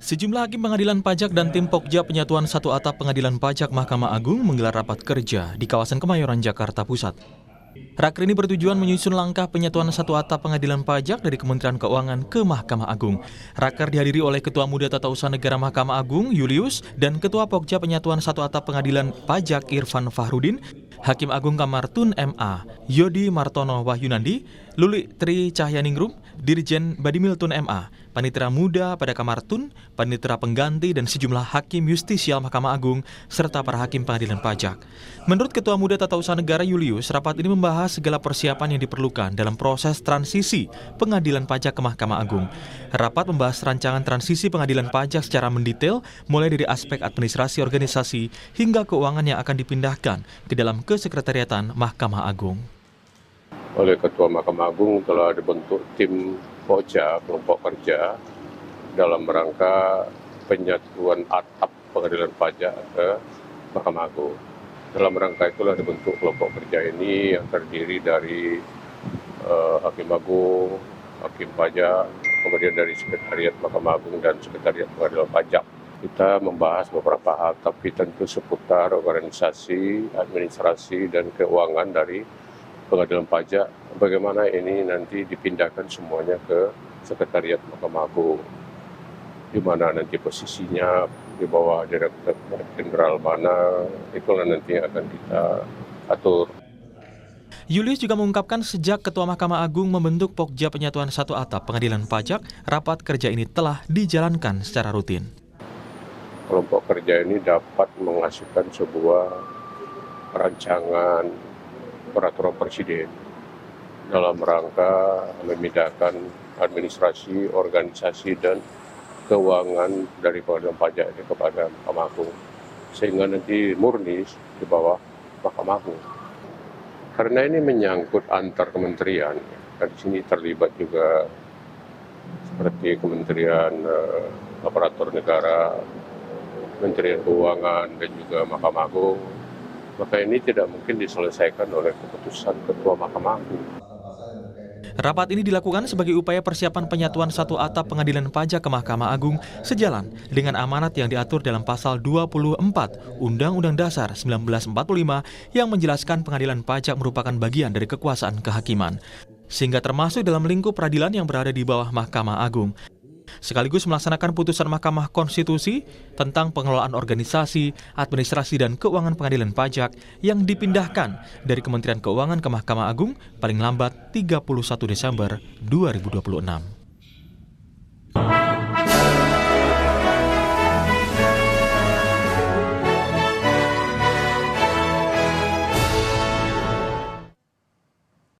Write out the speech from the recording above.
Sejumlah hakim pengadilan pajak dan tim Pokja Penyatuan Satu Atap Pengadilan Pajak Mahkamah Agung menggelar rapat kerja di kawasan Kemayoran, Jakarta Pusat. Raker ini bertujuan menyusun langkah penyatuan satu atap pengadilan pajak dari Kementerian Keuangan ke Mahkamah Agung. Raker dihadiri oleh Ketua Muda Tata Usaha Negara Mahkamah Agung, Julius, dan Ketua Pokja Penyatuan Satu Atap Pengadilan Pajak, Irfan Fahrudin, Hakim Agung Kamar Tun MA, Yodi Martono Wahyunandi, Luli Tri Cahyaningrum, Dirjen Badimil Tun MA, Panitera Muda pada Kamar Tun, Panitera Pengganti, dan sejumlah Hakim Justisial Mahkamah Agung, serta para Hakim Pengadilan Pajak. Menurut Ketua Muda Tata Usaha Negara Julius, rapat ini membahas segala persiapan yang diperlukan dalam proses transisi pengadilan pajak ke Mahkamah Agung. Rapat membahas rancangan transisi pengadilan pajak secara mendetail, mulai dari aspek administrasi organisasi hingga keuangan yang akan dipindahkan ke dalam Kesekretariatan Mahkamah Agung. Oleh Ketua Mahkamah Agung telah dibentuk tim Pokja, kelompok kerja, dalam rangka penyatuan atap pengadilan pajak ke Mahkamah Agung. Dalam rangka itulah dibentuk kelompok kerja ini yang terdiri dari Hakim Agung, Hakim Pajak, kemudian dari Sekretariat Mahkamah Agung dan Sekretariat Pengadilan Pajak. Kita membahas beberapa hal, tapi tentu seputar organisasi, administrasi, dan keuangan dari Pengadilan Pajak, bagaimana ini nanti dipindahkan semuanya ke Sekretariat Mahkamah Agung, di mana nanti posisinya di bawah Direktur Jenderal mana, itulah nanti akan kita atur. Julius juga mengungkapkan sejak Ketua Mahkamah Agung membentuk Pokja Penyatuan Satu Atap Pengadilan Pajak, rapat kerja ini telah dijalankan secara rutin. Kelompok kerja ini dapat menghasilkan sebuah rancangan peraturan Presiden dalam rangka memindahkan administrasi, organisasi, dan keuangan dari Pengadilan Pajak ini kepada Mahkamah Agung, sehingga nanti murni di bawah Mahkamah Agung. Karena ini menyangkut antar kementerian, dan di sini terlibat juga seperti Kementerian Aparatur Negara, Kementerian Keuangan, dan juga Mahkamah Agung. Maka ini tidak mungkin diselesaikan oleh keputusan Ketua Mahkamah Agung. Rapat ini dilakukan sebagai upaya persiapan penyatuan satu atap pengadilan pajak ke Mahkamah Agung sejalan dengan amanat yang diatur dalam pasal 24 Undang-Undang Dasar 1945 yang menjelaskan pengadilan pajak merupakan bagian dari kekuasaan kehakiman, sehingga termasuk dalam lingkup peradilan yang berada di bawah Mahkamah Agung. Sekaligus melaksanakan putusan Mahkamah Konstitusi tentang pengelolaan organisasi, administrasi, dan keuangan pengadilan pajak yang dipindahkan dari Kementerian Keuangan ke Mahkamah Agung paling lambat 31 Desember 2026.